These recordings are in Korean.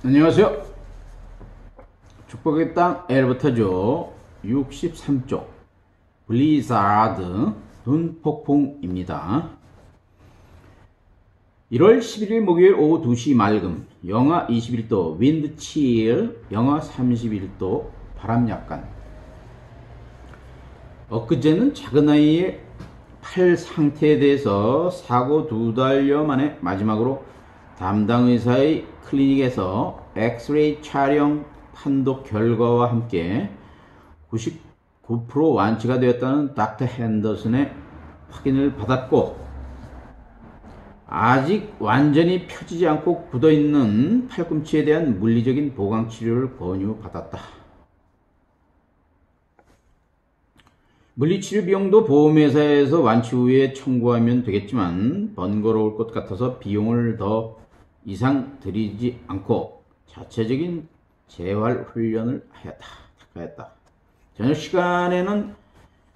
안녕하세요. 축복의 땅 엘버터조 63쪽 블리자드 눈폭풍입니다. 1월 11일 목요일 오후 2시 맑음, 영하 21도, 윈드 칠, 영하 31도, 바람 약간. 엊그제는 작은 아이의 팔 상태에 대해서 사고 2달여 만에 마지막으로 담당 의사의 클리닉에서 엑스레이 촬영 판독 결과와 함께 99% 완치가 되었다는 닥터 핸더슨의 확인을 받았고, 아직 완전히 펴지지 않고 굳어있는 팔꿈치에 대한 물리적인 보강치료를 권유받았다. 물리치료 비용도 보험회사에서 완치 후에 청구하면 되겠지만 번거로울 것 같아서 비용을 더 이상 들이지 않고 자체적인 재활 훈련을 하였다. 저녁 시간에는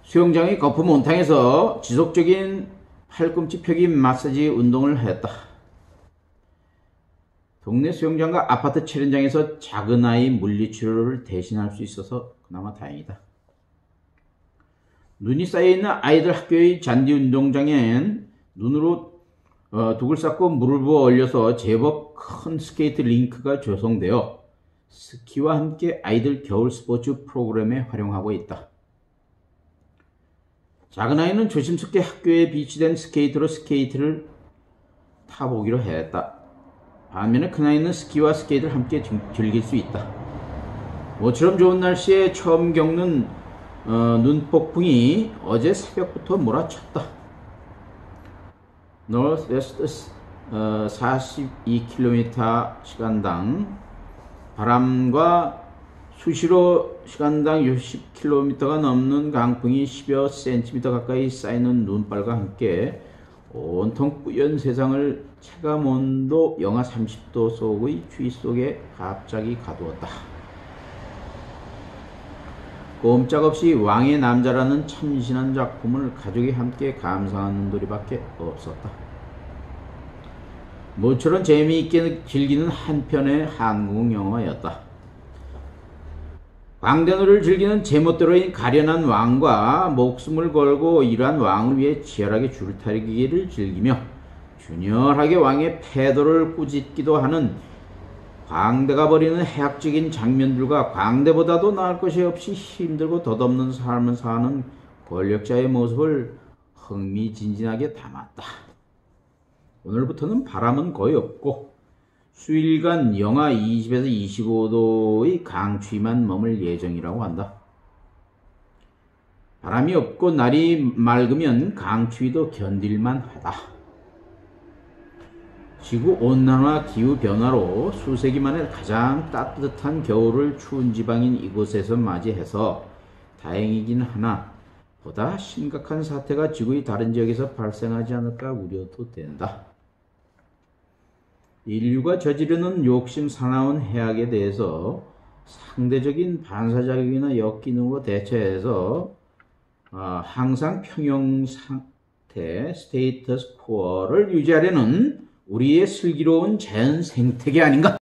수영장의 거품 온탕에서 지속적인 팔꿈치 펴기 마사지 운동을 하였다. 동네 수영장과 아파트 촬영장에서 작은 아이 물리치료를 대신할 수 있어서 그나마 다행이다. 눈이 쌓여있는 아이들 학교의 잔디 운동장엔 눈으로 둑을 쌓고 물을 부어 얼려서 제법 큰 스케이트 링크가 조성되어 스키와 함께 아이들 겨울 스포츠 프로그램에 활용하고 있다. 작은 아이는 조심스럽게 학교에 비치된 스케이트로 스케이트를 타보기로 했다. 반면에 큰 아이는 스키와 스케이트를 함께 즐길 수 있다. 모처럼 좋은 날씨에 처음 겪는 눈폭풍이 어제 새벽부터 몰아쳤다. 노스웨스트 42km 시간당 바람과 수시로 시간당 60km가 넘는 강풍이 10여 cm 가까이 쌓이는 눈발과 함께 온통 뿌연 세상을 체감온도 영하 30도 속의 추위 속에 갑자기 가두었다. 꼼짝없이 왕의 남자라는 참신한 작품을 가족이 함께 감상하는 놀이밖에 없었다. 모처럼 재미있게 즐기는 한편의 한국 영화였다. 광대놀이를 즐기는 제멋대로인 가련한 왕과 목숨을 걸고 이러한 왕을 위해 치열하게 줄타기를 즐기며 균열하게 왕의 패도를 꾸짖기도 하는 광대가 벌이는 해악적인 장면들과 광대보다도 나을 것이 없이 힘들고 덧없는 삶을 사는 권력자의 모습을 흥미진진하게 담았다. 오늘부터는 바람은 거의 없고 수일간 영하 20에서 25도의 강추위만 머물 예정이라고 한다. 바람이 없고 날이 맑으면 강추위도 견딜만 하다. 지구온난화 기후변화로 수세기 만에 가장 따뜻한 겨울을 추운 지방인 이곳에서 맞이해서 다행이긴 하나 보다 심각한 사태가 지구의 다른 지역에서 발생하지 않을까 우려도 된다. 인류가 저지르는 욕심 사나운 해악에 대해서 상대적인 반사작용이나 역기능으로 대처해서 항상 평형 상태 스테이터스 코어를 유지하려는 우리의 슬기로운 자연 생태계 아닌가?